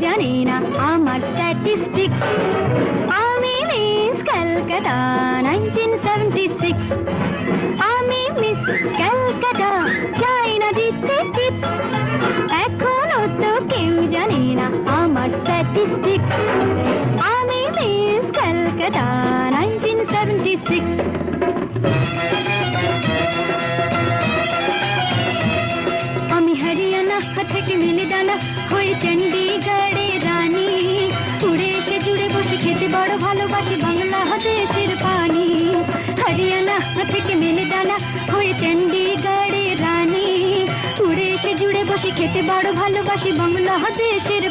জানে না আমার স্ট্যাটিস্টিক্স। আমি মিস ক্যালকাটা 1976। আমি মিস ক্যালকাটা, চাই না দিতে টিপস। এখনো তো কেউ জানে না আমার স্ট্যাটিস্টিক্স। আমি মিস ক্যালকাটা 1976। আমি হরিয়ানা থেকে মিলিদানা হয়ে চণ্ডীগড়ে রানী। উড়ে এসে জুড়ে বসে খেতে বড় ভালোবাসি বাংলাদেশের পানি। হরিয়ানা থেকে মিলিদানা হয়ে চণ্ডীগড়ে রানী। উড়ে এসে জুড়ে বসে খেতে বড় ভালোবাসি বাংলাদেশের